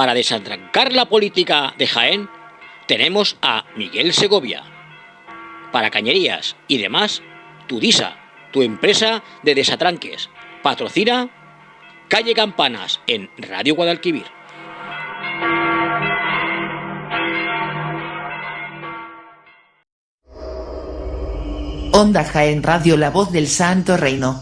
Para desatrancar la política de Jaén, tenemos a Miguel Segovia. Para cañerías y demás, Tudisa, tu empresa de desatranques. Patrocina Calle Campanas en Radio Guadalquivir. Onda Jaén Radio, la voz del Santo Reino.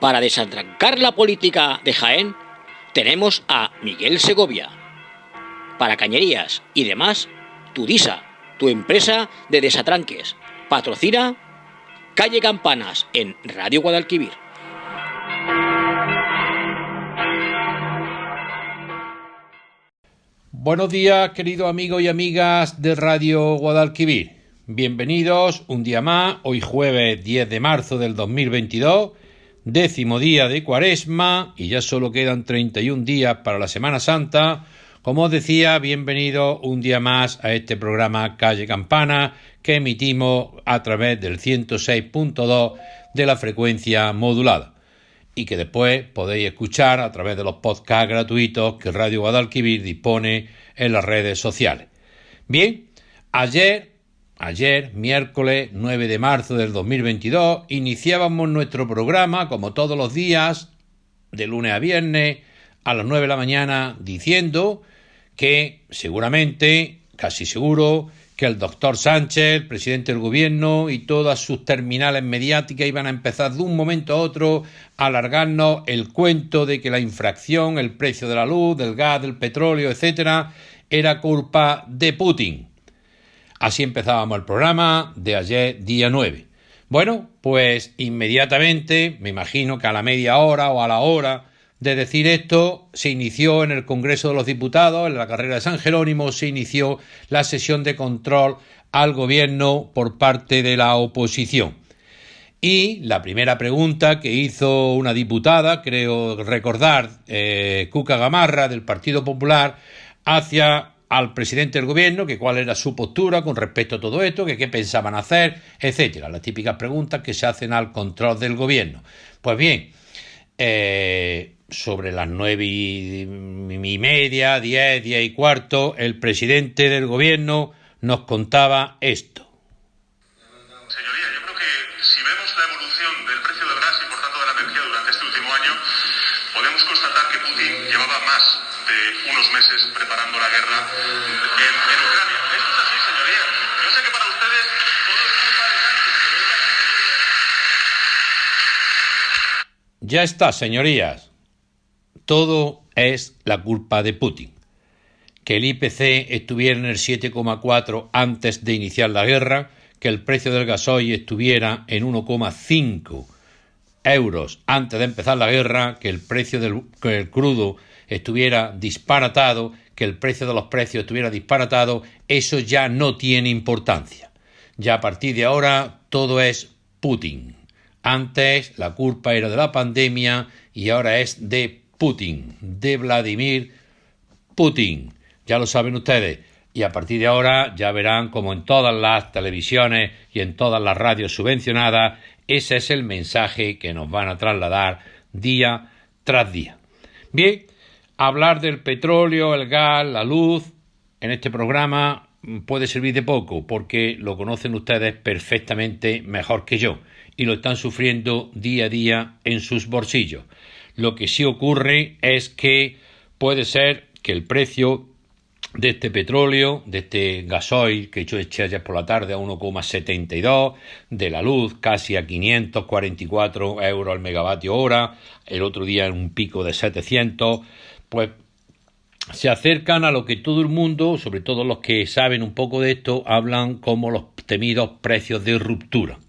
Para desatrancar la política de Jaén, tenemos a Miguel Segovia. Para cañerías y demás, Tudisa, tu empresa de desatranques. Patrocina Calle Campanas en Radio Guadalquivir. Buenos días, queridos amigos y amigas de Radio Guadalquivir. Bienvenidos un día más, hoy jueves 10 de marzo del 2022, 10º día de Cuaresma y ya solo quedan 31 días para la Semana Santa. Como os decía, bienvenidos un día más a este programa Calle Campana que emitimos a través del 106.2 de la frecuencia modulada y que después podéis escuchar a través de los podcasts gratuitos que Radio Guadalquivir dispone en las redes sociales. Bien, ayer, miércoles 9 de marzo del 2022, iniciábamos nuestro programa, como todos los días, de lunes a viernes, a las 9 de la mañana, diciendo que seguramente, casi seguro, que el doctor Sánchez, el presidente del gobierno y todas sus terminales mediáticas iban a empezar de un momento a otro a alargarnos el cuento de que la infracción, el precio de la luz, del gas, del petróleo, etcétera, era culpa de Putin. Así empezábamos el programa de ayer, día 9. Bueno, pues inmediatamente, me imagino que a la media hora o a la hora de decir esto, se inició en el Congreso de los Diputados, en la carrera de San Jerónimo, se inició la sesión de control al gobierno por parte de la oposición. Y la primera pregunta que hizo una diputada, creo recordar, Cuca Gamarra, del Partido Popular, hacia al presidente del gobierno, que cuál era su postura con respecto a todo esto, que qué pensaban hacer, etcétera. Las típicas preguntas que se hacen al control del gobierno. Pues bien, sobre las 9:30, 10 y cuarto, el presidente del gobierno nos contaba esto. Señoría, yo creo que si vemos la evolución del precio del gas y por tanto de la energía durante este último año, podemos constatar que Putin llevaba más de unos meses preparando la guerra en Ucrania. Esto es así, señoría. Yo sé que para ustedes todo es culpa de Sánchez, pero es así, señoría. Ya está, señorías. Todo es la culpa de Putin. Que el IPC estuviera en el 7,4 antes de iniciar la guerra, que el precio del gasoil estuviera en 1,5 euros antes de empezar la guerra, que el precio del crudo estuviera disparatado, que el precio de los precios estuviera disparatado, eso ya no tiene importancia. Ya a partir de ahora todo es Putin. Antes la culpa era de la pandemia y ahora es de Putin, de Vladimir Putin. Ya lo saben ustedes. Y a partir de ahora ya verán como en todas las televisiones y en todas las radios subvencionadas, ese es el mensaje que nos van a trasladar día tras día. Bien, hablar del petróleo, el gas, la luz, en este programa puede servir de poco porque lo conocen ustedes perfectamente mejor que yo y lo están sufriendo día a día en sus bolsillos. Lo que sí ocurre es que puede ser que el precio de este petróleo, de este gasoil que yo eché ayer por la tarde a 1,72, de la luz casi a 544 euros al megavatio hora, el otro día en un pico de 700, pues se acercan a lo que todo el mundo, sobre todo los que saben un poco de esto, hablan como los temidos precios de ruptura.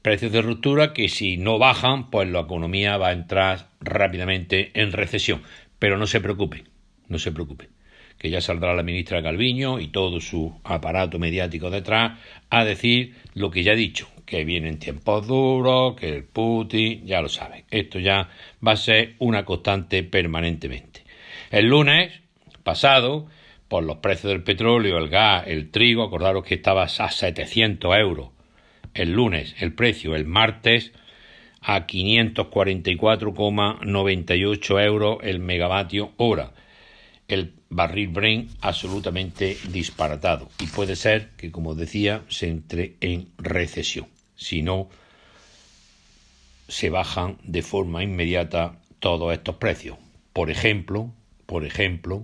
Precios de ruptura que si no bajan, pues la economía va a entrar rápidamente en recesión. Pero no se preocupen, que ya saldrá la ministra Calviño y todo su aparato mediático detrás a decir lo que ya he dicho, que vienen tiempos duros, que el Putin, ya lo saben, esto ya va a ser una constante permanentemente. El lunes pasado, por los precios del petróleo, el gas, el trigo. Acordaros que estaba a 700 euros el lunes el precio, el martes a 544,98 euros el megavatio hora. El barril Brent absolutamente disparatado, y puede ser que, como decía, se entre en recesión si no se bajan de forma inmediata todos estos precios. Por ejemplo,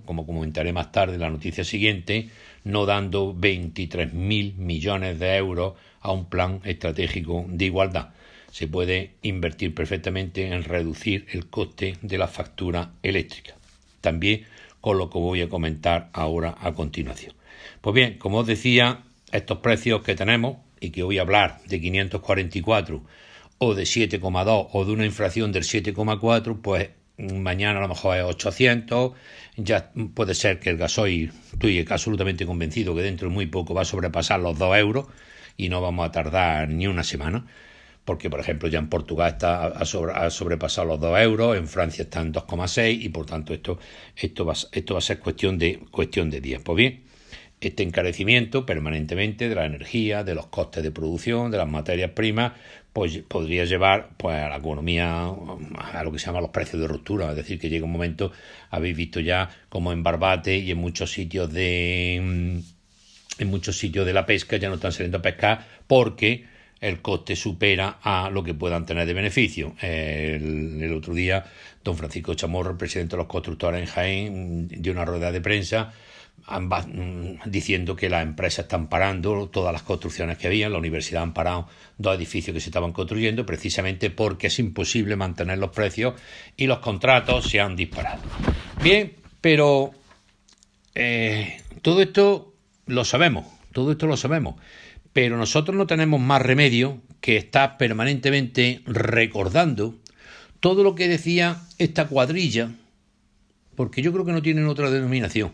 como comentaré más tarde en la noticia siguiente, no dando 23.000 millones de euros a un plan estratégico de igualdad. Se puede invertir perfectamente en reducir el coste de la factura eléctrica. También con lo que voy a comentar ahora a continuación. Pues bien, como os decía, estos precios que tenemos, y que voy a hablar de 544 o de 7,2 o de una inflación del 7,4, pues mañana a lo mejor es 800, ya puede ser que el gasoil, estoy absolutamente convencido que dentro de muy poco va a sobrepasar los 2 euros y no vamos a tardar ni una semana, porque por ejemplo ya en Portugal ha sobrepasado los 2 euros, en Francia está en 2,6 y por tanto esto va a ser cuestión de días. Pues bien, este encarecimiento permanentemente de la energía, de los costes de producción, de las materias primas, pues podría llevar pues a la economía a lo que se llama los precios de ruptura. Es decir, que llega un momento, habéis visto ya como en Barbate y en muchos sitios de la pesca ya no están saliendo a pescar porque el coste supera a lo que puedan tener de beneficio. El otro día, don Francisco Chamorro, el presidente de los constructores en Jaén, dio una rueda de prensa diciendo que las empresas están parando todas las construcciones que había. En la universidad han parado 2 edificios que se estaban construyendo precisamente porque es imposible mantener los precios y los contratos se han disparado. Bien, pero todo esto lo sabemos, pero nosotros no tenemos más remedio que estar permanentemente recordando todo lo que decía esta cuadrilla, porque yo creo que no tienen otra denominación.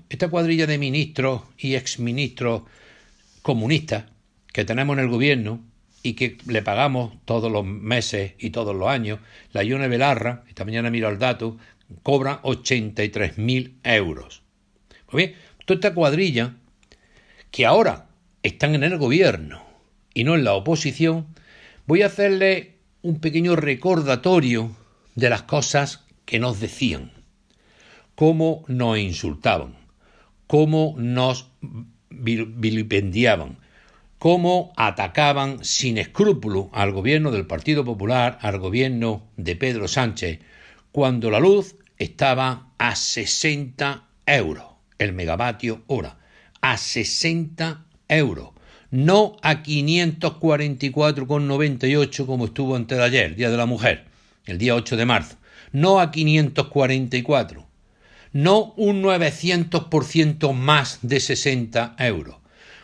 Esta cuadrilla de ministros y exministros comunistas que tenemos en el gobierno y que le pagamos todos los meses y todos los años, la Ione Belarra, esta mañana miro el dato, cobra 83.000 euros. Pues bien, toda esta cuadrilla que ahora están en el gobierno y no en la oposición, voy a hacerle un pequeño recordatorio de las cosas que nos decían, cómo nos insultaban, cómo nos vilipendiaban, cómo atacaban sin escrúpulo al gobierno del Partido Popular, al gobierno de Pedro Sánchez, cuando la luz estaba a 60 euros el megavatio hora, a 60 euros, no a 544,98 como estuvo antes de ayer, Día de la Mujer, el día 8 de marzo, no a 544, no un 900% más de 60 euros.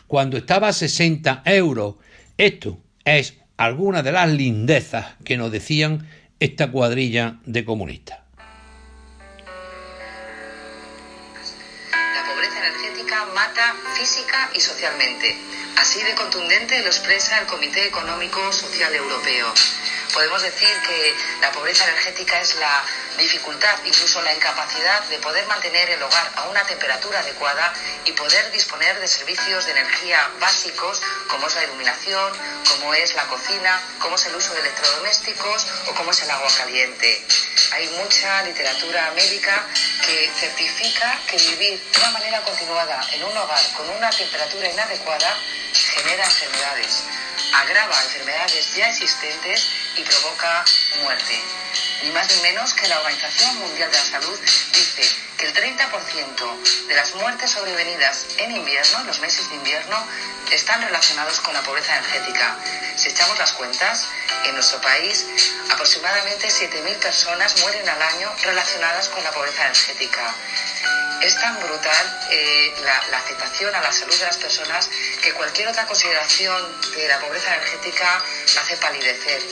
Cuando estaba a 60 euros, esto es alguna de las lindezas que nos decían esta cuadrilla de comunistas. La pobreza energética mata física y socialmente. Así de contundente lo expresa el Comité Económico Social Europeo. Podemos decir que la pobreza energética es la dificultad, incluso la incapacidad de poder mantener el hogar a una temperatura adecuada y poder disponer de servicios de energía básicos como es la iluminación, como es la cocina, como es el uso de electrodomésticos o como es el agua caliente. Hay mucha literatura médica que certifica que vivir de una manera continuada en un hogar con una temperatura inadecuada genera enfermedades, agrava enfermedades ya existentes y provoca muerte. Ni más ni menos que la Organización Mundial de la Salud dice que el 30% de las muertes sobrevenidas en invierno, en los meses de invierno, están relacionados con la pobreza energética. Si echamos las cuentas, en nuestro país aproximadamente 7.000 personas mueren al año relacionadas con la pobreza energética. Es tan brutal la afectación a la salud de las personas que cualquier otra consideración de la pobreza energética la hace palidecer.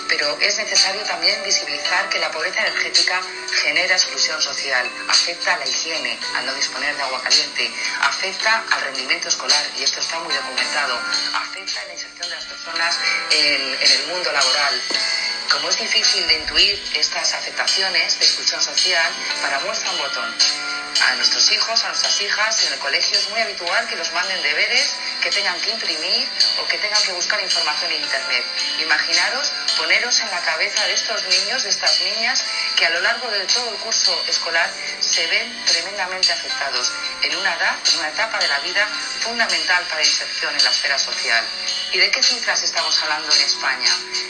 Pero es necesario también visibilizar que la pobreza energética genera exclusión social, afecta a la higiene, al no disponer de agua caliente, afecta al rendimiento escolar, y esto está muy documentado, afecta a la inserción de las personas en el mundo laboral. Como es difícil de intuir estas afectaciones de exclusión social, para muestra un botón. A nuestros hijos, a nuestras hijas, en el colegio es muy habitual que los manden deberes, que tengan que imprimir o que tengan que buscar información en internet. Imaginaros, poneros en la cabeza de estos niños, de estas niñas, que a lo largo de todo el curso escolar se ven tremendamente afectados en una edad, en una etapa de la vida fundamental para la inserción en la esfera social. ¿Y de qué cifras estamos hablando en España?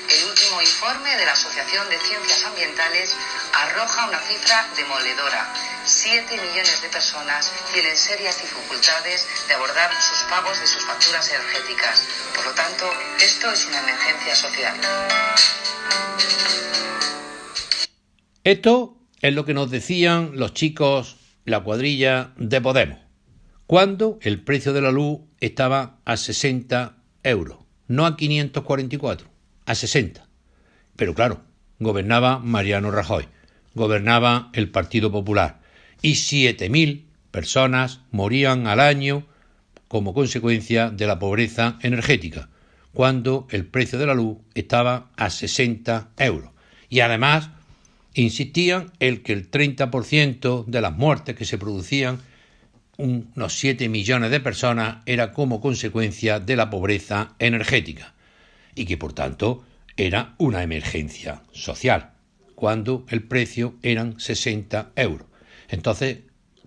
El último informe de la Asociación de Ciencias Ambientales arroja una cifra demoledora. 7 millones de personas tienen serias dificultades de abordar sus pagos de sus facturas energéticas. Por lo tanto, esto es una emergencia social. Esto es lo que nos decían los chicos, la cuadrilla de Podemos, cuando el precio de la luz estaba a 60 euros, no a 544, a 60. Pero claro, gobernaba Mariano Rajoy, gobernaba el Partido Popular, y 7.000 personas morían al año como consecuencia de la pobreza energética, cuando el precio de la luz estaba a 60 euros. Y además insistían en que el 30% de las muertes que se producían, unos 7 millones de personas, era como consecuencia de la pobreza energética y que por tanto era una emergencia social, cuando el precio eran 60 euros. Entonces,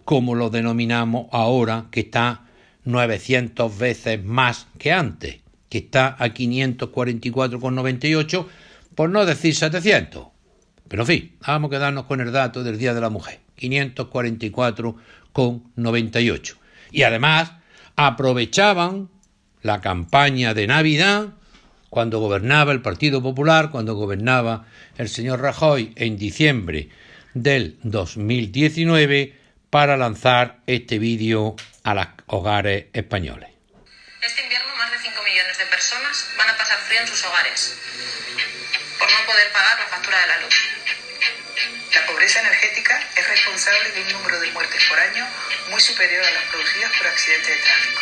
¿cómo lo denominamos ahora que está 900 veces más que antes, que está a 544,98, por no decir 700? Pero en fin, vamos a quedarnos con el dato del Día de la Mujer, 544,98. Y además aprovechaban la campaña de Navidad, cuando gobernaba el Partido Popular, cuando gobernaba el señor Rajoy en diciembre del 2019, para lanzar este vídeo a los hogares españoles. Este invierno más de 5 millones de personas van a pasar frío en sus hogares por no poder pagar la factura de la luz. La pobreza energética es responsable de un número de muertes por año muy superior a las producidas por accidentes de tráfico.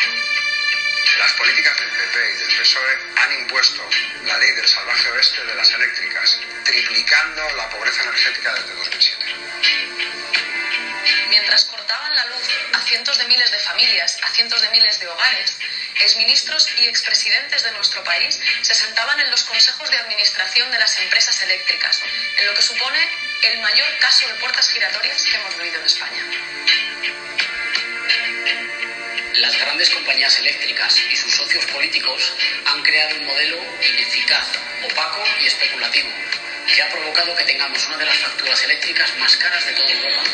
Las políticas del PP y del PSOE han impuesto la ley del salvaje oeste de las eléctricas, triplicando la pobreza energética desde 2007. Mientras cortaban la luz a cientos de miles de familias, a cientos de miles de hogares, exministros y expresidentes de nuestro país se sentaban en los consejos de administración de las empresas eléctricas, en lo que supone el mayor caso de puertas giratorias que hemos vivido en España. Las grandes compañías eléctricas y sus socios políticos han creado un modelo ineficaz, opaco y especulativo, que ha provocado que tengamos una de las facturas eléctricas más caras de toda Europa.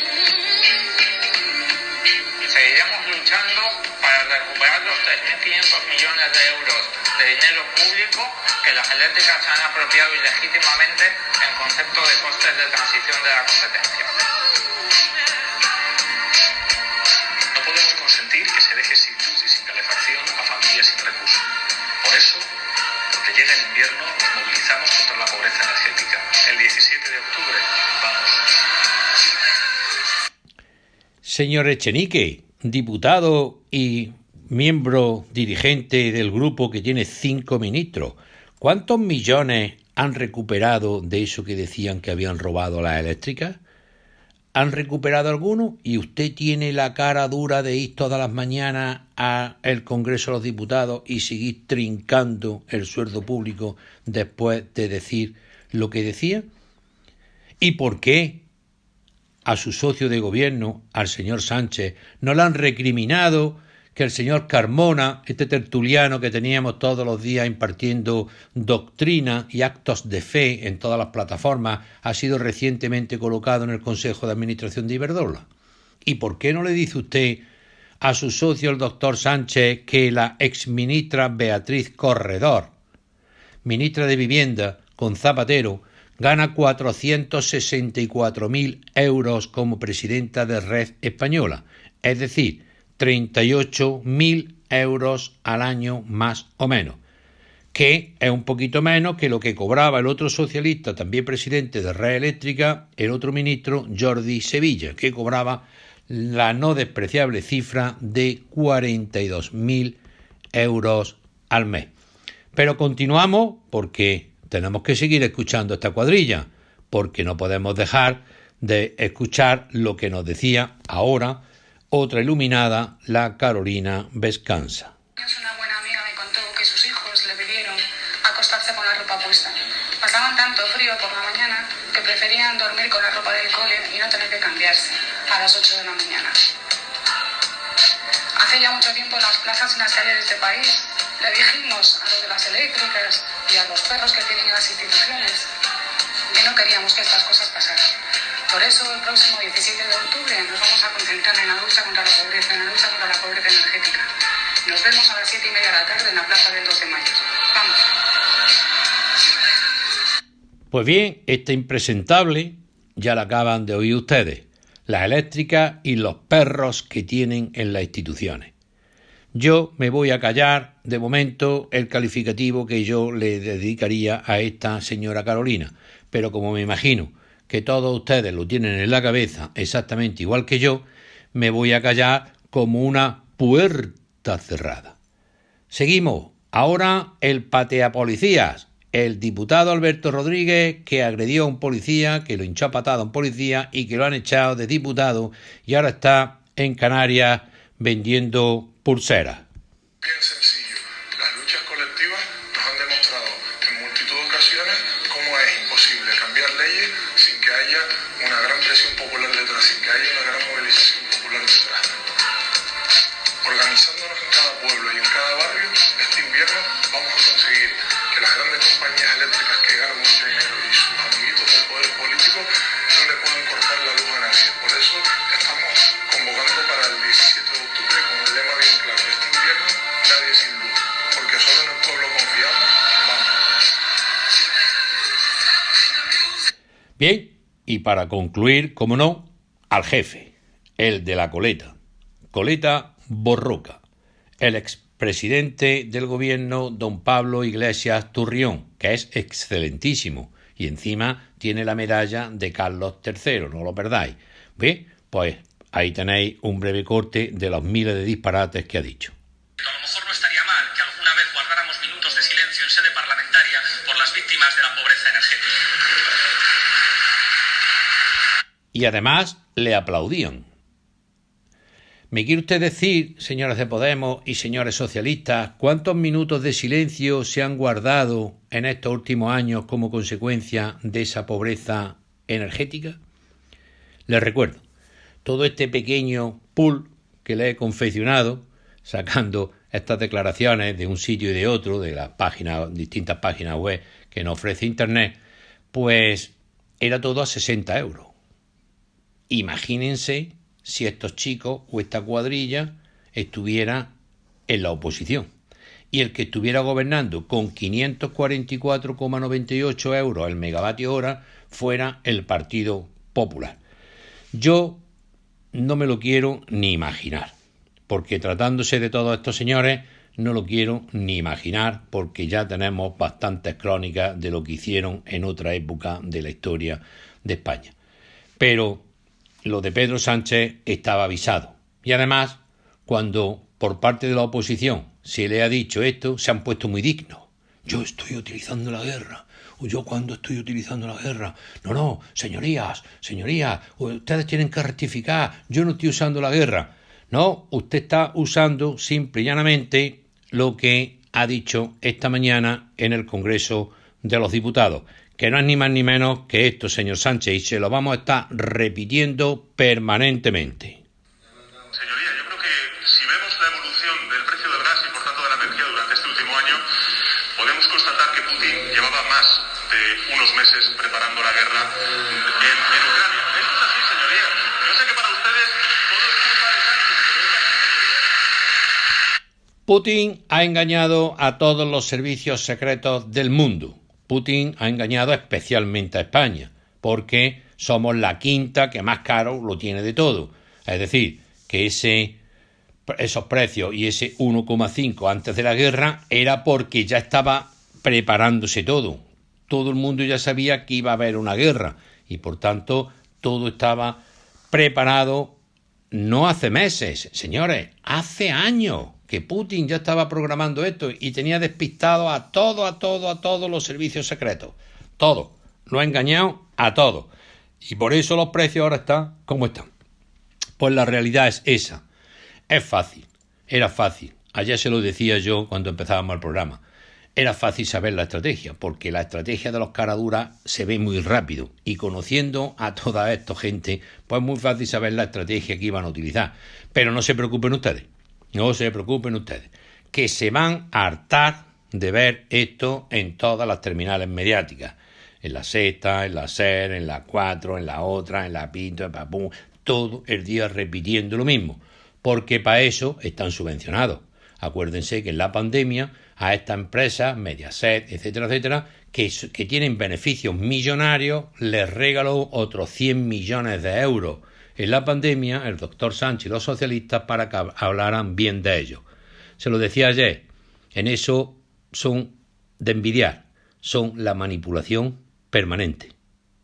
Seguiremos luchando para recuperar los 3.500 millones de euros de dinero público que las eléctricas se han apropiado ilegítimamente en concepto de costes de transición de la competencia. No podemos consentir que se deje sin luz y sin calefacción a familias sin recursos. Por eso, porque llega el invierno, nos movilizamos contra la pobreza energética. El 17 de octubre, vamos. Señor Echenique, diputado y miembro dirigente del grupo que tiene 5 ministros, ¿cuántos millones han recuperado de eso que decían que habían robado las eléctricas? ¿Han recuperado alguno? ¿Y usted tiene la cara dura de ir todas las mañanas al Congreso de los Diputados y seguir trincando el sueldo público después de decir lo que decía? ¿Y por qué a su socio de gobierno, al señor Sánchez, no le han recriminado que el señor Carmona, este tertuliano que teníamos todos los días impartiendo doctrina y actos de fe en todas las plataformas, ha sido recientemente colocado en el Consejo de Administración de Iberdrola? ¿Y por qué no le dice usted a su socio, el doctor Sánchez, que la exministra Beatriz Corredor, ministra de Vivienda con Zapatero, gana 464.000 euros como presidenta de Red Española, es decir, 38.000 euros al año más o menos, que es un poquito menos que lo que cobraba el otro socialista, también presidente de Red Eléctrica, el otro ministro Jordi Sevilla, que cobraba la no despreciable cifra de 42.000 euros al mes. Pero continuamos porque tenemos que seguir escuchando esta cuadrilla, porque no podemos dejar de escuchar lo que nos decía ahora otra iluminada, la Carolina Vescanza. Una buena amiga me contó que sus hijos le pidieron acostarse con la ropa puesta. Pasaban tanto frío por la mañana que preferían dormir con la ropa del cole y no tener que cambiarse a las 8 de la mañana. Hace ya mucho tiempo en las plazas y las calles de este país le dijimos a los de las eléctricas y a los perros que tienen en las instituciones que no queríamos que estas cosas pasaran. Por eso el próximo 17 de octubre nos vamos a concentrar en la lucha contra la pobreza, en la lucha contra la pobreza energética. Nos vemos a las 7:30 de la tarde en la plaza del 2 de mayo. ¡Vamos! Pues bien, esta impresentable ya la acaban de oír ustedes, las eléctricas y los perros que tienen en las instituciones. Yo me voy a callar de momento el calificativo que yo le dedicaría a esta señora Carolina, pero como me imagino que todos ustedes lo tienen en la cabeza exactamente igual que yo, me voy a callar como una puerta cerrada. Seguimos. Ahora el pateapolicías, el diputado Alberto Rodríguez, que agredió a un policía, que lo hinchó a patada a un policía y que lo han echado de diputado y ahora está en Canarias vendiendo pulseras. Bien sencillo. Las luchas colectivas nos han demostrado en multitud de ocasiones cómo es imposible cambiar leyes sin que haya una gran presión popular detrás, sin que haya una gran movilización popular detrás. Organizándonos en cada pueblo y en cada barrio, este invierno vamos a conseguir que las grandes compañías eléctricas que ganan mucho dinero y sus amiguitos del poder político no le puedan cortar la luz a nadie. Por eso estamos convocando para el 17 de octubre con el lema bien claro: este invierno nadie sin luz, porque solo en el pueblo confiamos. Vamos. Bien, y para concluir, como no, al jefe, el de la coleta, Coleta Borroca, el expresidente del gobierno don Pablo Iglesias Turrión, que es excelentísimo y encima tiene la medalla de Carlos III, no lo perdáis. ¿Ve? Pues ahí tenéis un breve corte de los miles de disparates que ha dicho. A lo mejor no estaría mal que alguna vez guardáramos minutos de silencio en sede parlamentaria por las víctimas de la pobreza energética. Y además le aplaudían. ¿Me quiere usted decir, señores de Podemos y señores socialistas, cuántos minutos de silencio se han guardado en estos últimos años como consecuencia de esa pobreza energética? Les recuerdo, todo este pequeño pool que le he confeccionado, sacando estas declaraciones de un sitio y de otro, de las páginas, distintas páginas web que nos ofrece Internet, pues era todo a 60 euros. Imagínense si estos chicos o esta cuadrilla estuviera en la oposición y el que estuviera gobernando con 544,98 euros el megavatio hora fuera el Partido Popular. Yo no me lo quiero ni imaginar, porque tratándose de todos estos señores no lo quiero ni imaginar, porque ya tenemos bastantes crónicas de lo que hicieron en otra época de la historia de España. Pero lo de Pedro Sánchez estaba avisado. Y además, cuando por parte de la oposición se le ha dicho esto, se han puesto muy dignos. Yo estoy utilizando la guerra. O yo cuando estoy utilizando la guerra. No, señorías, ustedes tienen que rectificar. Yo no estoy usando la guerra. No, usted está usando simple y llanamente lo que ha dicho esta mañana en el Congreso de los Diputados, que no es ni más ni menos que esto, señor Sánchez, y se lo vamos a estar repitiendo permanentemente. Señoría, yo creo que si vemos la evolución del precio del gas y por tanto de la energía durante este último año, podemos constatar que Putin llevaba más de unos meses preparando la guerra en Ucrania. Esto es así, señoría. Yo sé que para ustedes todo es culpa de Sánchez, pero es así, señoría. Putin ha engañado a todos los servicios secretos del mundo. Putin ha engañado especialmente a España, porque somos la quinta que más caro lo tiene de todo. Es decir, que esos precios y ese 1,5 antes de la guerra era porque ya estaba preparándose todo. Todo el mundo ya sabía que iba a haber una guerra y por tanto todo estaba preparado no hace meses, señores, hace años, que Putin ya estaba programando esto y tenía despistado a todos los servicios secretos. Todo. Lo ha engañado a todos. Y por eso los precios ahora están como están. Pues la realidad es esa. Es fácil. Era fácil. Ayer se lo decía yo cuando empezábamos el programa. Era fácil saber la estrategia, porque la estrategia de los caraduras se ve muy rápido. Y conociendo a toda esta gente, pues es muy fácil saber la estrategia que iban a utilizar. Pero no se preocupen ustedes. No se preocupen ustedes. Que se van a hartar de ver esto en todas las terminales mediáticas. En la Sexta, en la SER, en la 4, en la otra, en la Pinto, en Papú. Todo el día repitiendo lo mismo. Porque para eso están subvencionados. Acuérdense que en la pandemia a estas empresas, Mediaset, etcétera, etcétera, que tienen beneficios millonarios, les regaló otros 100 millones de euros en la pandemia el doctor Sánchez y los socialistas para que hablaran bien de ellos. Se lo decía ayer, en eso son de envidiar, son la manipulación permanente,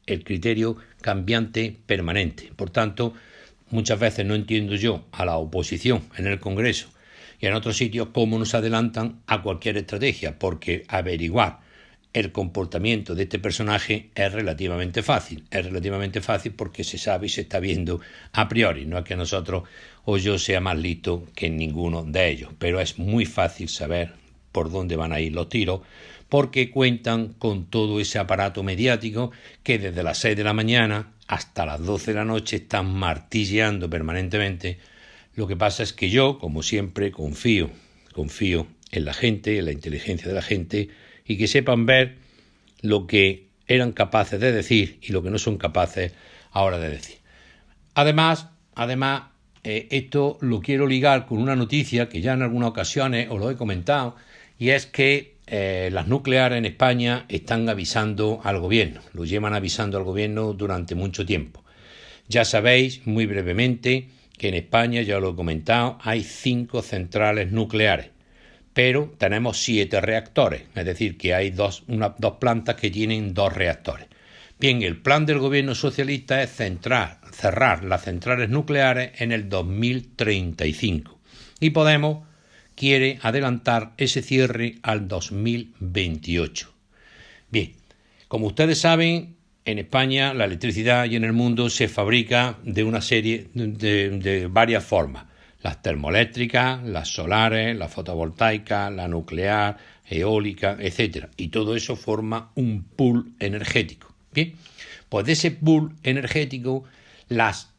el criterio cambiante permanente. Por tanto, muchas veces no entiendo yo a la oposición en el Congreso y en otros sitios cómo nos adelantan a cualquier estrategia, porque averiguar el comportamiento de este personaje es relativamente fácil. Es relativamente fácil porque se sabe y se está viendo a priori. No es que nosotros o yo sea más listo que ninguno de ellos, pero es muy fácil saber por dónde van a ir los tiros, porque cuentan con todo ese aparato mediático que desde las 6 de la mañana hasta las 12 de la noche están martilleando permanentemente. Lo que pasa es que yo, como siempre, confío en la gente, en la inteligencia de la gente, y que sepan ver lo que eran capaces de decir y lo que no son capaces ahora de decir. Además, esto lo quiero ligar con una noticia que ya en algunas ocasiones os lo he comentado, y es que las nucleares en España están avisando al gobierno, lo llevan avisando al gobierno durante mucho tiempo. Ya sabéis, muy brevemente, que en España, ya lo he comentado, hay 5 centrales nucleares, pero tenemos 7 reactores, es decir, que hay dos plantas que tienen 2 reactores. Bien, el plan del gobierno socialista es cerrar las centrales nucleares en el 2035 y Podemos quiere adelantar ese cierre al 2028. Bien, como ustedes saben, en España la electricidad y en el mundo se fabrica de una serie de varias formas. Las termoeléctricas, las solares, la fotovoltaica, la nuclear, eólica, etc. Y todo eso forma un pool energético. Bien, pues de ese pool energético, las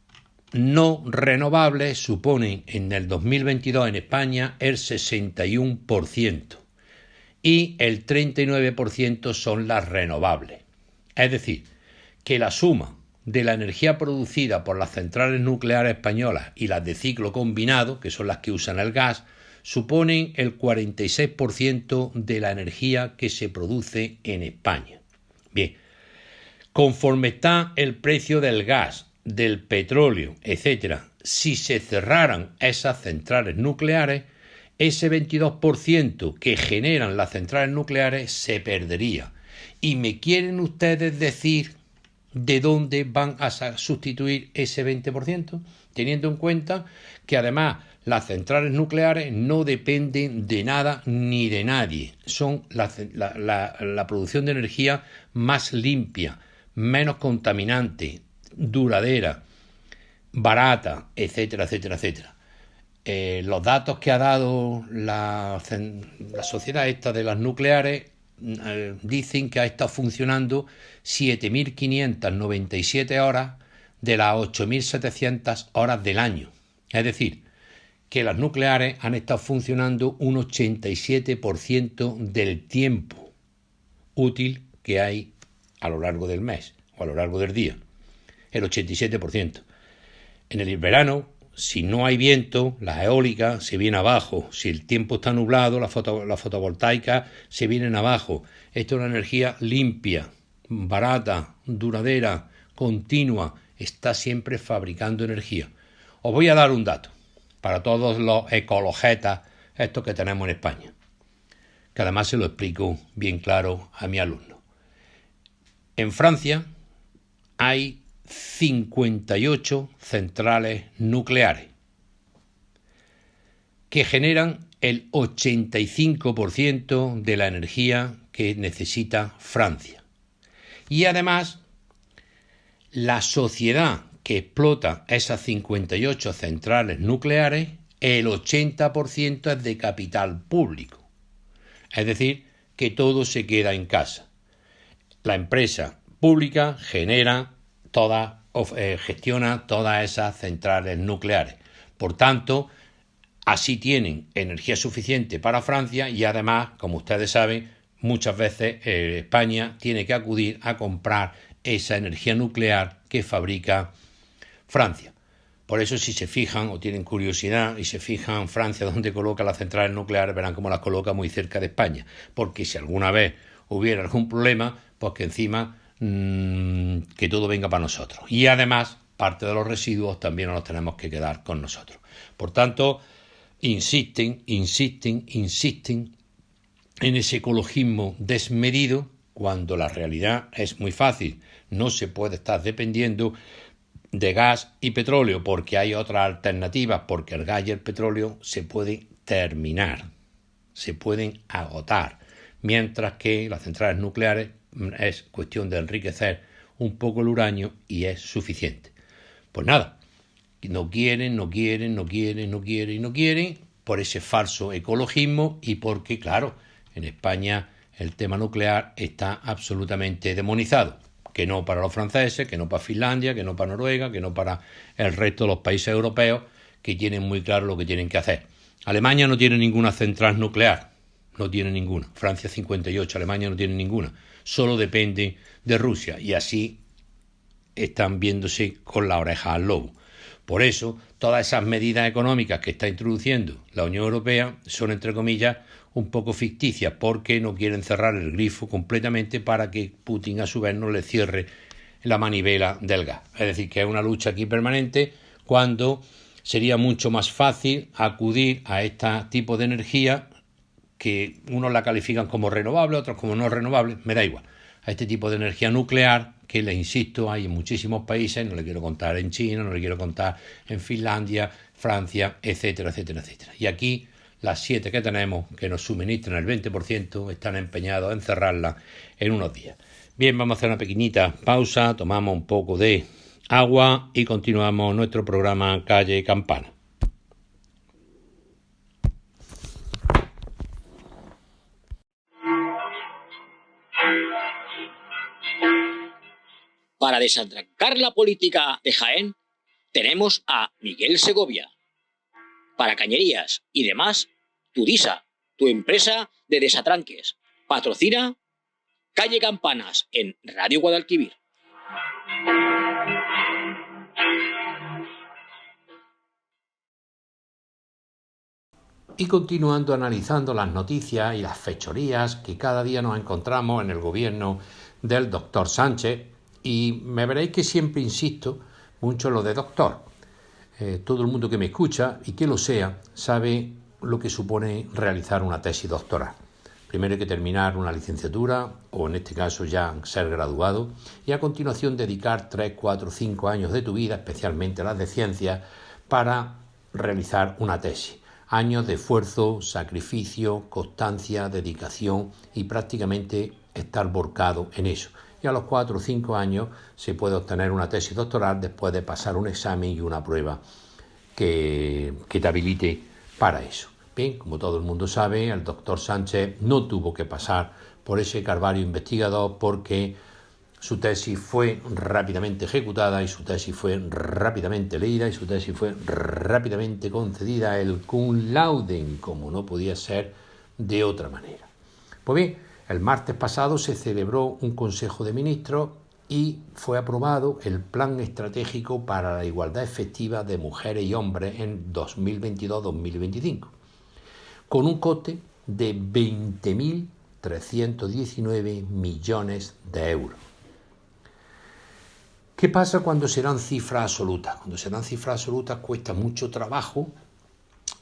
no renovables suponen en el 2022 en España el 61% y el 39% son las renovables. Es decir, que la suma de la energía producida por las centrales nucleares españolas y las de ciclo combinado, que son las que usan el gas, suponen el 46% de la energía que se produce en España. Bien, conforme está el precio del gas, del petróleo, etc., si se cerraran esas centrales nucleares, ese 22% que generan las centrales nucleares se perdería. ¿Y me quieren ustedes decir de dónde van a sustituir ese 20%? Teniendo en cuenta que además las centrales nucleares no dependen de nada ni de nadie. Son la producción de energía más limpia, menos contaminante, duradera, barata, etcétera, etcétera, etcétera. Los datos que ha dado la sociedad esta de las nucleares dicen que ha estado funcionando 7.597 horas de las 8.700 horas del año. Es decir, que las nucleares han estado funcionando un 87% del tiempo útil que hay a lo largo del mes o a lo largo del día. El 87%. En el verano, si no hay viento, la eólica se viene abajo. Si el tiempo está nublado, la fotovoltaica se vienen abajo. Esto es una energía limpia, barata, duradera, continua. Está siempre fabricando energía. Os voy a dar un dato para todos los ecologetas estos que tenemos en España, que además se lo explico bien claro a mi alumno. En Francia hay 58 centrales nucleares que generan el 85% de la energía que necesita Francia. Y además, la sociedad que explota esas 58 centrales nucleares, el 80% es de capital público. Es decir, que todo se queda en casa. La empresa pública gestiona todas esas centrales nucleares. Por tanto, así tienen energía suficiente para Francia y además, como ustedes saben, muchas veces España tiene que acudir a comprar esa energía nuclear que fabrica Francia. Por eso, si se fijan o tienen curiosidad y se fijan Francia dónde coloca las centrales nucleares, verán cómo las coloca muy cerca de España. Porque si alguna vez hubiera algún problema, pues que encima que todo venga para nosotros. Y además, parte de los residuos también nos los tenemos que quedar con nosotros. Por tanto, insisten en ese ecologismo desmedido, cuando la realidad es muy fácil. No se puede estar dependiendo de gas y petróleo porque hay otras alternativas, porque el gas y el petróleo se pueden terminar, se pueden agotar, mientras que las centrales nucleares es cuestión de enriquecer un poco el uranio y es suficiente. Pues nada, no quieren por ese falso ecologismo y porque, claro, en España el tema nuclear está absolutamente demonizado. Que no para los franceses, que no para Finlandia, que no para Noruega, que no para el resto de los países europeos que tienen muy claro lo que tienen que hacer. Alemania no tiene ninguna central nuclear, no tiene ninguna. Francia 58, Alemania no tiene ninguna. Solo depende de Rusia y así están viéndose con la oreja al lobo. Por eso, todas esas medidas económicas que está introduciendo la Unión Europea son, entre comillas, un poco ficticias, porque no quieren cerrar el grifo completamente para que Putin a su vez no le cierre la manivela del gas. Es decir, que es una lucha aquí permanente, cuando sería mucho más fácil acudir a este tipo de energía, que unos la califican como renovable, otros como no renovable, me da igual, a este tipo de energía nuclear, que les insisto, hay en muchísimos países, no le quiero contar en China, no le quiero contar en Finlandia, Francia, etcétera, etcétera, etcétera. Y aquí las 7 que tenemos, que nos suministran el 20%, están empeñados en cerrarlas en unos días. Bien, vamos a hacer una pequeñita pausa, tomamos un poco de agua y continuamos nuestro programa Calle Campana. Para desatrancar la política de Jaén, tenemos a Miguel Segovia. Para cañerías y demás, Tudisa, tu empresa de desatranques. Patrocina Calle Campanas en Radio Guadalquivir. Y continuando analizando las noticias y las fechorías que cada día nos encontramos en el gobierno del doctor Sánchez, y me veréis que siempre insisto mucho en lo de doctor. Todo el mundo que me escucha y que lo sea sabe lo que supone realizar una tesis doctoral. Primero hay que terminar una licenciatura, o en este caso ya ser graduado, y a continuación dedicar 3, 4, 5 años de tu vida, especialmente las de ciencias, para realizar una tesis. Años de esfuerzo, sacrificio, constancia, dedicación y prácticamente estar volcado en eso. Y a los 4 o 5 años se puede obtener una tesis doctoral después de pasar un examen y una prueba que te habilite para eso. Bien, como todo el mundo sabe, el doctor Sánchez no tuvo que pasar por ese calvario investigador, porque su tesis fue rápidamente ejecutada y su tesis fue rápidamente leída y su tesis fue rápidamente concedida, el cum laude, como no podía ser de otra manera. Pues bien, el martes pasado se celebró un Consejo de Ministros y fue aprobado el Plan Estratégico para la Igualdad Efectiva de Mujeres y Hombres en 2022-2025, con un coste de 20.319 millones de euros. ¿Qué pasa cuando se dan cifras absolutas? Cuando se dan cifras absolutas cuesta mucho trabajo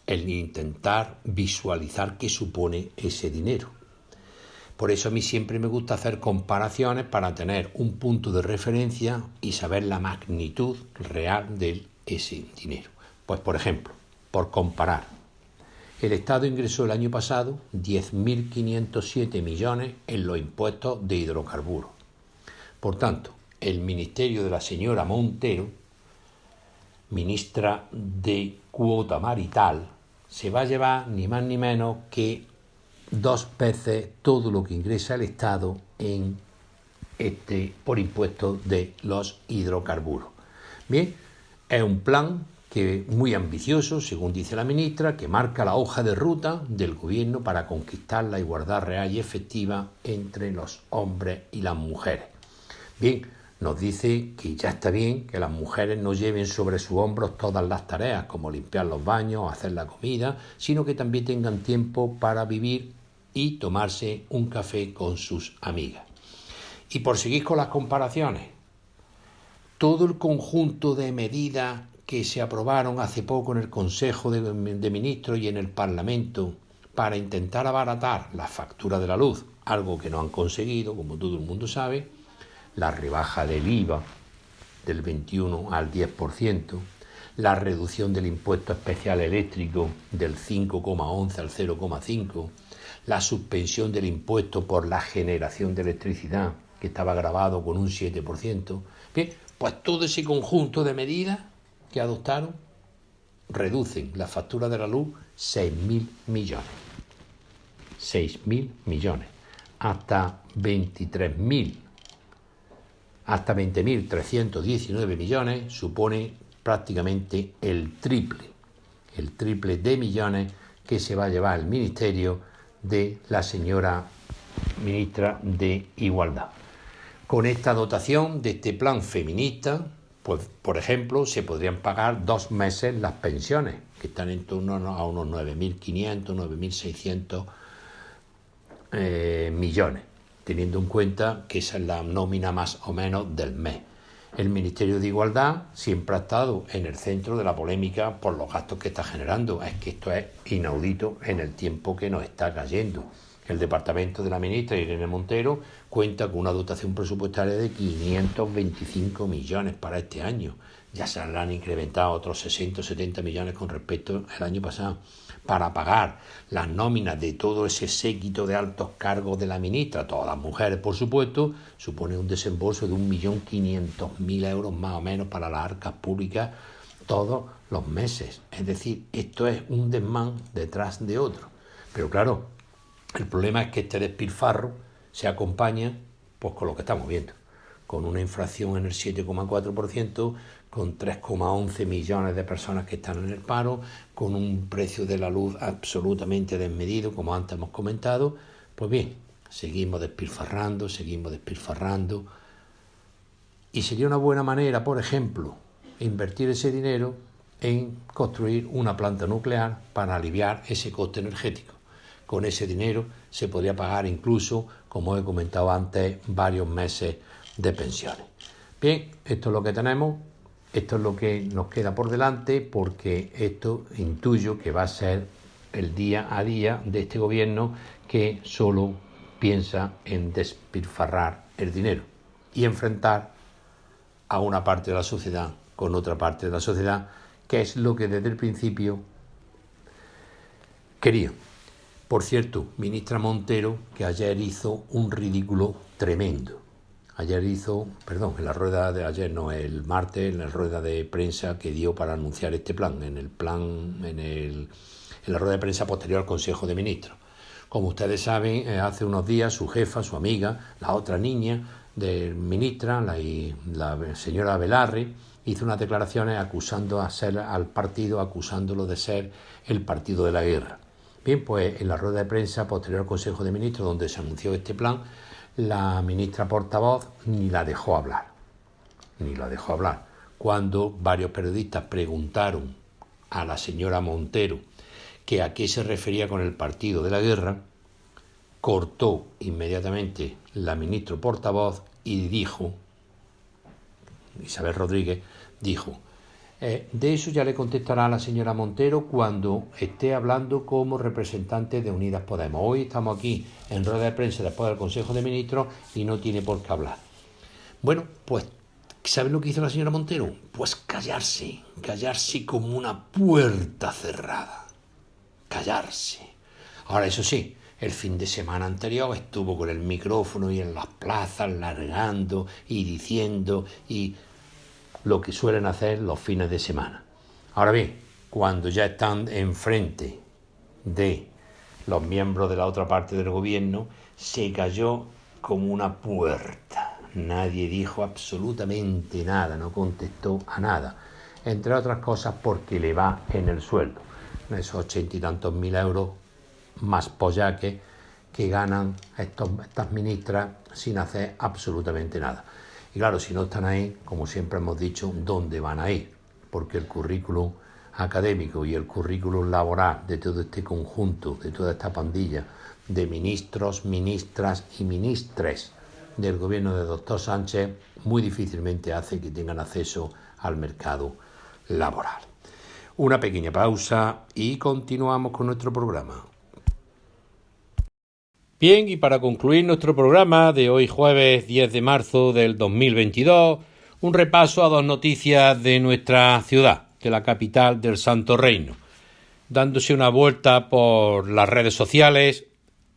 el intentar visualizar qué supone ese dinero. Por eso a mí siempre me gusta hacer comparaciones para tener un punto de referencia y saber la magnitud real de ese dinero. Pues, por ejemplo, por comparar, El Estado ingresó el año pasado 10.507 millones en los impuestos de hidrocarburos. Por tanto, el ministerio de la señora Montero, ministra de Cuota Marital, se va a llevar ni más ni menos que 2 veces todo lo que ingresa el Estado por impuestos de los hidrocarburos. Bien, es un plan que muy ambicioso, según dice la ministra, que marca la hoja de ruta del gobierno para conquistar la igualdad real y efectiva entre los hombres y las mujeres. Bien, nos dice que ya está bien que las mujeres no lleven sobre sus hombros todas las tareas, como limpiar los baños o hacer la comida, sino que también tengan tiempo para vivir y tomarse un café con sus amigas. Y por seguir con las comparaciones, todo el conjunto de medidas que se aprobaron hace poco en el Consejo de Ministros y en el Parlamento para intentar abaratar la factura de la luz, algo que no han conseguido, como todo el mundo sabe, la rebaja del IVA del 21 al 10%, la reducción del impuesto especial eléctrico del 5,11 al 0,5%, la suspensión del impuesto por la generación de electricidad, que estaba gravado con un 7%. Bien, pues todo ese conjunto de medidas que adoptaron reducen la factura de la luz 6.000 millones. 6.000 millones. Hasta 20.319 millones supone prácticamente el triple de millones que se va a llevar el ministerio de la señora ministra de Igualdad. Con esta dotación de este plan feminista, pues, por ejemplo, se podrían pagar 2 meses las pensiones, que están en torno a unos 9.500, 9.600 millones, teniendo en cuenta que esa es la nómina más o menos del mes. El Ministerio de Igualdad siempre ha estado en el centro de la polémica por los gastos que está generando. Es que esto es inaudito en el tiempo que nos está cayendo. El departamento de la ministra Irene Montero cuenta con una dotación presupuestaria de 525 millones para este año. Ya se le han incrementado otros 60 o 70 millones con respecto al año pasado, para pagar las nóminas de todo ese séquito de altos cargos de la ministra, todas las mujeres, por supuesto, supone un desembolso de 1.500.000 euros más o menos para las arcas públicas todos los meses. Es decir, esto es un desmán detrás de otro. Pero claro, el problema es que este despilfarro se acompaña pues con lo que estamos viendo, con una inflación en el 7,4%, con 3,11 millones de personas que están en el paro, con un precio de la luz absolutamente desmedido, como antes hemos comentado. Pues bien, seguimos despilfarrando, y sería una buena manera, por ejemplo, invertir ese dinero en construir una planta nuclear para aliviar ese coste energético. Con ese dinero se podría pagar incluso, como he comentado antes, varios meses de pensiones. Bien, esto es lo que tenemos, esto es lo que nos queda por delante, porque esto intuyo que va a ser el día a día de este gobierno, que solo piensa en despilfarrar el dinero y enfrentar a una parte de la sociedad con otra parte de la sociedad, que es lo que desde el principio quería. Por cierto, ministra Montero, que ayer hizo un ridículo tremendo. En la rueda de ayer, no, el martes, en la rueda de prensa que dio para anunciar este plan, en la rueda de prensa posterior al Consejo de Ministros. Como ustedes saben, hace unos días su jefa, su amiga, la otra niña de ministra, la señora Belarri, hizo unas declaraciones acusándolo de ser el partido de la guerra. Bien, pues en la rueda de prensa posterior al Consejo de Ministros, donde se anunció este plan, la ministra portavoz ni la dejó hablar. Cuando varios periodistas preguntaron a la señora Montero que a qué se refería con el partido de la guerra, cortó inmediatamente la ministra portavoz y dijo, Isabel Rodríguez, dijo: de eso ya le contestará a la señora Montero cuando esté hablando como representante de Unidas Podemos. Hoy estamos aquí en rueda de prensa después del Consejo de Ministros y no tiene por qué hablar. Bueno, pues, ¿saben lo que hizo la señora Montero? Pues callarse como una puerta cerrada. callarse. Ahora, eso sí, el fin de semana anterior estuvo con el micrófono y en las plazas largando y diciendo y lo que suelen hacer los fines de semana. Ahora bien, cuando ya están enfrente de los miembros de la otra parte del gobierno, se cayó como una puerta. Nadie dijo absolutamente nada, no contestó a nada. Entre otras cosas porque le va en el sueldo. Esos 80 y tantos mil euros más pollaques que ganan estas ministras sin hacer absolutamente nada. Y claro, si no están ahí, como siempre hemos dicho, ¿dónde van a ir? Porque el currículum académico y el currículum laboral de todo este conjunto, de toda esta pandilla de ministros, ministras y ministres del gobierno de doctor Sánchez, muy difícilmente hace que tengan acceso al mercado laboral. Una pequeña pausa y continuamos con nuestro programa. Bien, y para concluir nuestro programa de hoy jueves 10 de marzo del 2022, un repaso a dos noticias de nuestra ciudad, de la capital del Santo Reino. Dándose una vuelta por las redes sociales,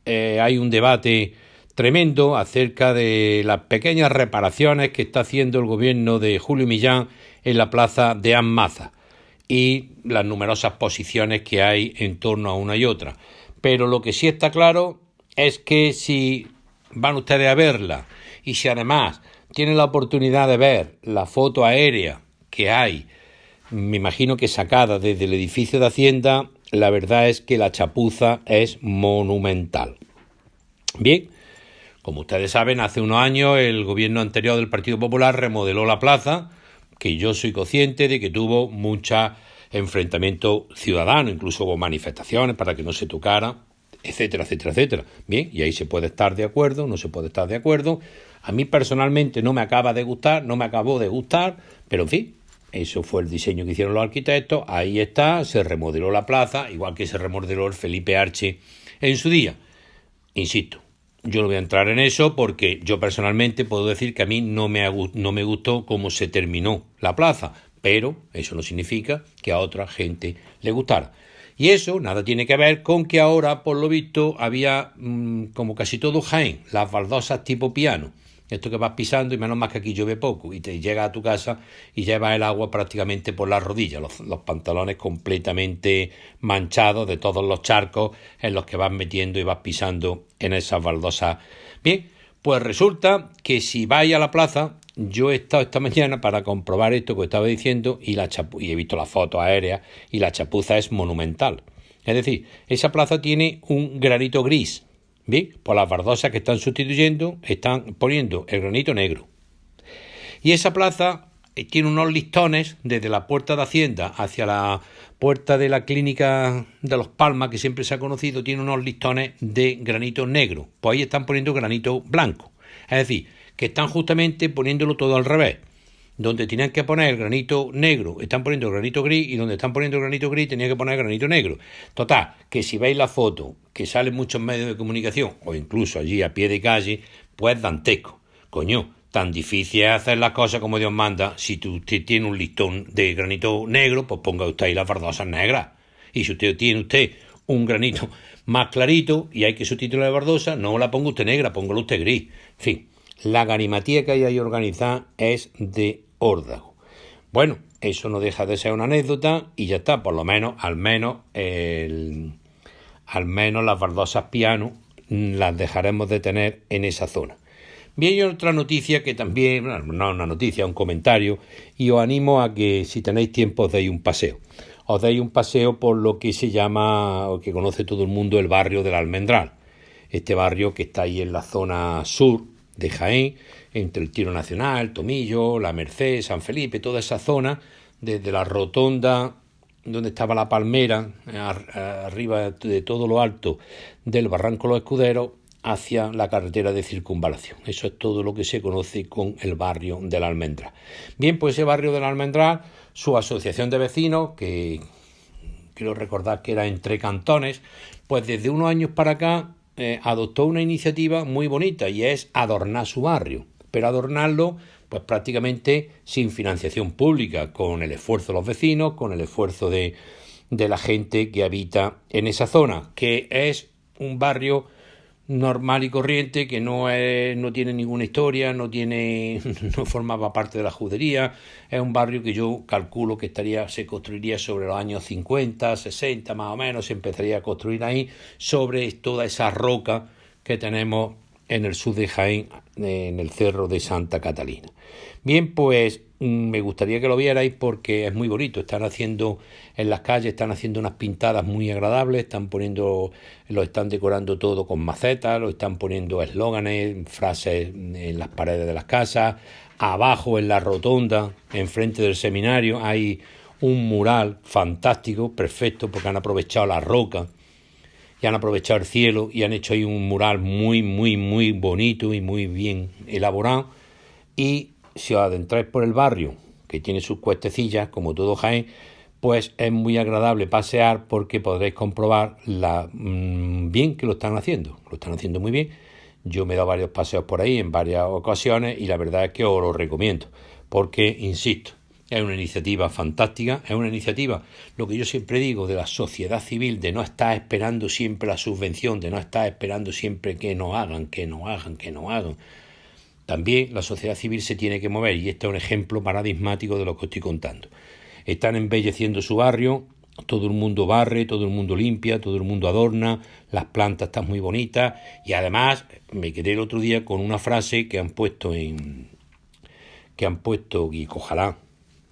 hay un debate tremendo acerca de las pequeñas reparaciones que está haciendo el gobierno de Julio Millán en la plaza de Anmaza y las numerosas posiciones que hay en torno a una y otra. Pero lo que sí está claro es que si van ustedes a verla y si además tienen la oportunidad de ver la foto aérea que hay, me imagino que sacada desde el edificio de Hacienda, la verdad es que la chapuza es monumental. Bien, como ustedes saben, hace unos años el gobierno anterior del Partido Popular remodeló la plaza, que yo soy consciente de que tuvo mucho enfrentamiento ciudadano, incluso hubo manifestaciones para que no se tocara, etcétera, etcétera, etcétera. Bien, y ahí se puede estar de acuerdo, no se puede estar de acuerdo. A mí personalmente no me acabó de gustar, pero en fin, eso fue el diseño que hicieron los arquitectos, ahí está, se remodeló la plaza, igual que se remodeló el Felipe Arche en su día. Insisto, yo no voy a entrar en eso porque yo personalmente puedo decir que a mí no me gustó cómo se terminó la plaza, pero eso no significa que a otra gente le gustara. Y eso nada tiene que ver con que ahora, por lo visto, había, como casi todo Jaén, las baldosas tipo piano. Esto que vas pisando y menos más que aquí llueve poco y te llegas a tu casa y llevas el agua prácticamente por las rodillas, los pantalones completamente manchados de todos los charcos en los que vas metiendo y vas pisando en esas baldosas. Bien, pues resulta que si vais a la plaza, yo he estado esta mañana para comprobar esto que estaba diciendo y he visto las fotos aéreas y la chapuza es monumental. Es decir, esa plaza tiene un granito gris. Bien, por las baldosas que están sustituyendo, están poniendo el granito negro. Y esa plaza tiene unos listones desde la puerta de Hacienda hacia la puerta de la clínica de Los Palmas, que siempre se ha conocido, tiene unos listones de granito negro. Pues ahí están poniendo granito blanco. Es decir, que están justamente poniéndolo todo al revés. Donde tenían que poner el granito negro, están poniendo el granito gris, y donde están poniendo el granito gris, tenían que poner el granito negro. Total, que si veis la foto, que salen muchos medios de comunicación, o incluso allí a pie de calle, pues dantesco. Coño, tan difícil es hacer las cosas como Dios manda. Si usted tiene un listón de granito negro, pues ponga usted ahí las baldosas negras. Y si usted tiene un granito más clarito y hay que sustituir la baldosa, no la ponga usted negra, póngala usted gris. En fin, la garimatía que hay ahí organizada es de órdago. Bueno, eso no deja de ser una anécdota y ya está, por lo menos, al menos las baldosas piano las dejaremos de tener en esa zona. Bien, y otra noticia que también, no una noticia, un comentario, y os animo a que si tenéis tiempo os deis un paseo. Os deis un paseo por lo que se llama, o que conoce todo el mundo, el barrio del Almendral. Este barrio que está ahí en la zona sur de Jaén, entre el Tiro Nacional, Tomillo, La Merced, San Felipe, toda esa zona, desde la rotonda donde estaba la palmera, arriba de todo lo alto del Barranco Los Escuderos, hacia la carretera de circunvalación. Eso es todo lo que se conoce con el barrio del Almendral. Bien, pues ese barrio del Almendral, su asociación de vecinos, que quiero recordar que era entre cantones, pues desde unos años para acá adoptó una iniciativa muy bonita y es adornar su barrio, pero adornarlo pues prácticamente sin financiación pública, con el esfuerzo de los vecinos, con el esfuerzo de de la gente que habita en esa zona, que es un barrio normal y corriente, que no tiene ninguna historia, no formaba parte de la judería. Es un barrio que yo calculo que se construiría sobre los años 50, 60 más o menos, se empezaría a construir ahí sobre toda esa roca que tenemos en el sur de Jaén, en el Cerro de Santa Catalina. Bien, pues me gustaría que lo vierais porque es muy bonito. Están haciendo en las calles, están haciendo unas pintadas muy agradables, lo están decorando todo con macetas, lo están poniendo eslóganes, frases en las paredes de las casas. Abajo en la rotonda, enfrente del seminario, hay un mural fantástico, perfecto, porque han aprovechado la roca y han aprovechado el cielo y han hecho ahí un mural muy, muy, muy bonito y muy bien elaborado. Y si os adentráis por el barrio, que tiene sus cuestecillas, como todo Jaén, pues es muy agradable pasear porque podréis comprobar bien que lo están haciendo muy bien. Yo me he dado varios paseos por ahí en varias ocasiones y la verdad es que os lo recomiendo, porque, insisto, es una iniciativa fantástica, es una iniciativa, lo que yo siempre digo, de la sociedad civil, de no estar esperando siempre la subvención, de no estar esperando siempre que nos hagan. También la sociedad civil se tiene que mover y este es un ejemplo paradigmático de lo que estoy contando. Están embelleciendo su barrio, todo el mundo barre, todo el mundo limpia, todo el mundo adorna, las plantas están muy bonitas y además me quedé el otro día con una frase que han puesto y que ojalá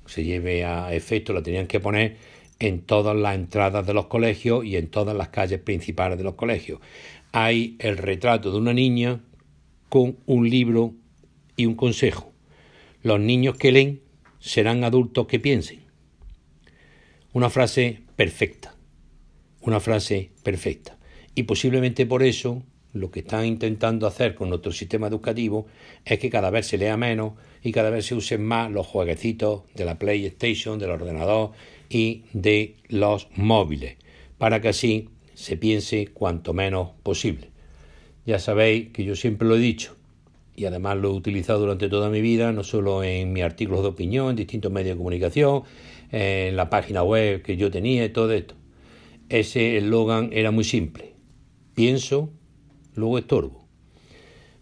se lleve a efecto, la tenían que poner en todas las entradas de los colegios y en todas las calles principales de los colegios. Hay el retrato de una niña con un libro y un consejo. Los niños que leen serán adultos que piensen. Una frase perfecta. Y posiblemente por eso lo que están intentando hacer con nuestro sistema educativo es que cada vez se lea menos y cada vez se usen más los jueguecitos de la PlayStation, del ordenador y de los móviles, para que así se piense cuanto menos posible. Ya sabéis que yo siempre lo he dicho, y además lo he utilizado durante toda mi vida, no solo en mis artículos de opinión, en distintos medios de comunicación, en la página web que yo tenía y todo esto. Ese eslogan era muy simple: pienso, luego estorbo.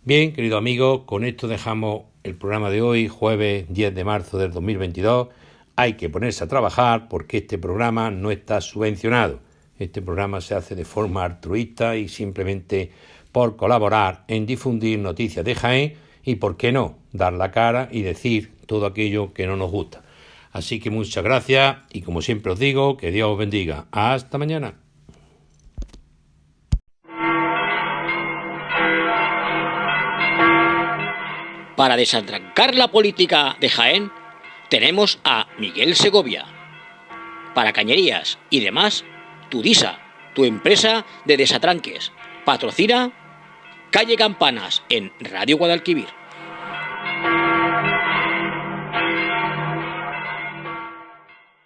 Bien, queridos amigos, con esto dejamos el programa de hoy, jueves 10 de marzo del 2022. Hay que ponerse a trabajar porque este programa no está subvencionado. Este programa se hace de forma altruista y simplemente por colaborar en difundir noticias de Jaén y, por qué no, dar la cara y decir todo aquello que no nos gusta. Así que muchas gracias y, como siempre os digo, que Dios os bendiga. Hasta mañana. Para desatrancar la política de Jaén, tenemos a Miguel Segovia. Para cañerías y demás, Tudisa, tu empresa de desatranques. Patrocina Calle Campanas en Radio Guadalquivir.